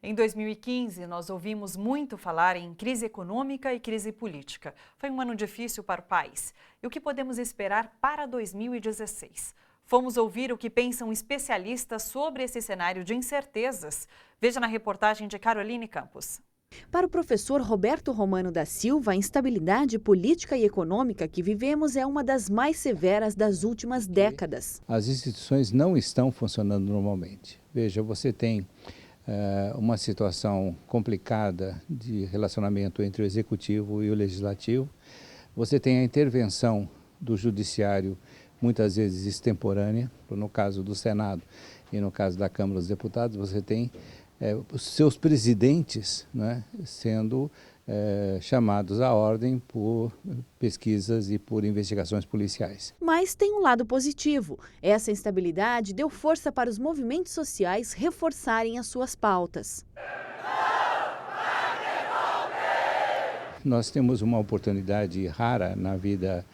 Em 2015, nós ouvimos muito falar em crise econômica e crise política. Foi um ano difícil para o país. E o que podemos esperar para 2016? Fomos ouvir o que pensam especialistas sobre esse cenário de incertezas. Veja na reportagem de Caroline Campos. Para o professor Roberto Romano da Silva, a instabilidade política e econômica que vivemos é uma das mais severas das últimas décadas. As instituições não estão funcionando normalmente. Veja, você tem uma situação complicada de relacionamento entre o executivo e o legislativo. Você tem a intervenção do judiciário, muitas vezes extemporânea, no caso do Senado e no caso da Câmara dos Deputados, você tem os seus presidentes, né, sendo chamados à ordem por pesquisas e por investigações policiais. Mas tem um lado positivo. Essa instabilidade deu força para os movimentos sociais reforçarem as suas pautas. Nós temos uma oportunidade rara na vida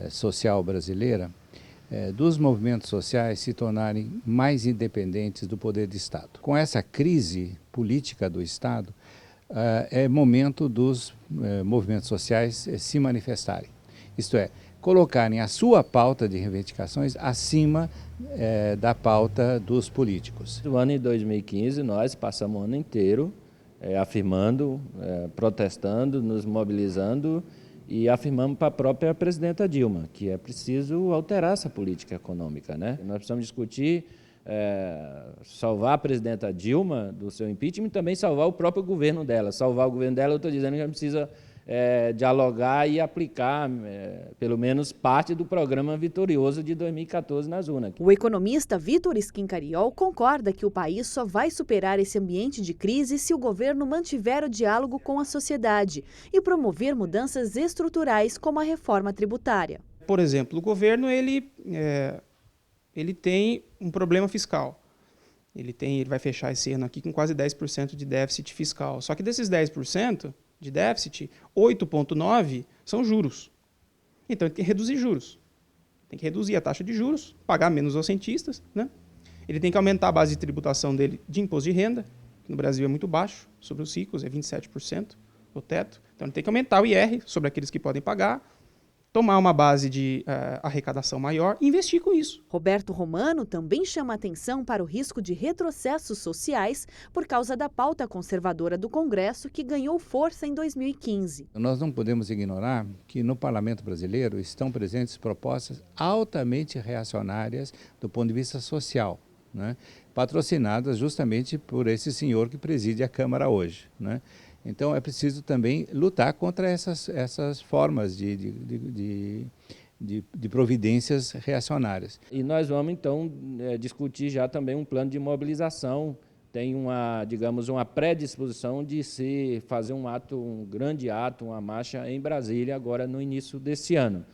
social brasileira dos movimentos sociais se tornarem mais independentes do poder do Estado. Com essa crise política do Estado, é momento dos movimentos sociais se manifestarem. Isto é, colocarem a sua pauta de reivindicações acima da pauta dos políticos. No ano de 2015, nós passamos o ano inteiro afirmando, protestando, nos mobilizando e afirmamos para a própria presidenta Dilma que é preciso alterar essa política econômica, né? Nós precisamos discutir, salvar a presidenta Dilma do seu impeachment e também salvar o próprio governo dela. Salvar o governo dela, eu estou dizendo que a gente precisa dialogar e aplicar pelo menos parte do programa vitorioso de 2014 nas urnas. O economista Vitor Schincariol concorda que o país só vai superar esse ambiente de crise se o governo mantiver o diálogo com a sociedade e promover mudanças estruturais como a reforma tributária. Por exemplo, o governo ele tem um problema fiscal. Ele vai fechar esse ano aqui com quase 10% de déficit fiscal. Só que desses 10% de déficit, 8,9% são juros. Então ele tem que reduzir juros. Tem que reduzir a taxa de juros, pagar menos aos cientistas, né? Ele tem que aumentar a base de tributação dele de imposto de renda, que no Brasil é muito baixo, sobre os ricos é 27% o teto. Então ele tem que aumentar o IR sobre aqueles que podem pagar, tomar uma base de arrecadação maior e investir com isso. Roberto Romano também chama atenção para o risco de retrocessos sociais por causa da pauta conservadora do Congresso que ganhou força em 2015. Nós não podemos ignorar que no Parlamento brasileiro estão presentes propostas altamente reacionárias do ponto de vista social, né? Patrocinadas justamente por esse senhor que preside a Câmara hoje, né? Então é preciso também lutar contra essas formas de providências reacionárias. E nós vamos então discutir já também um plano de mobilização. Tem uma predisposição de se fazer um grande ato, uma marcha em Brasília agora no início desse ano.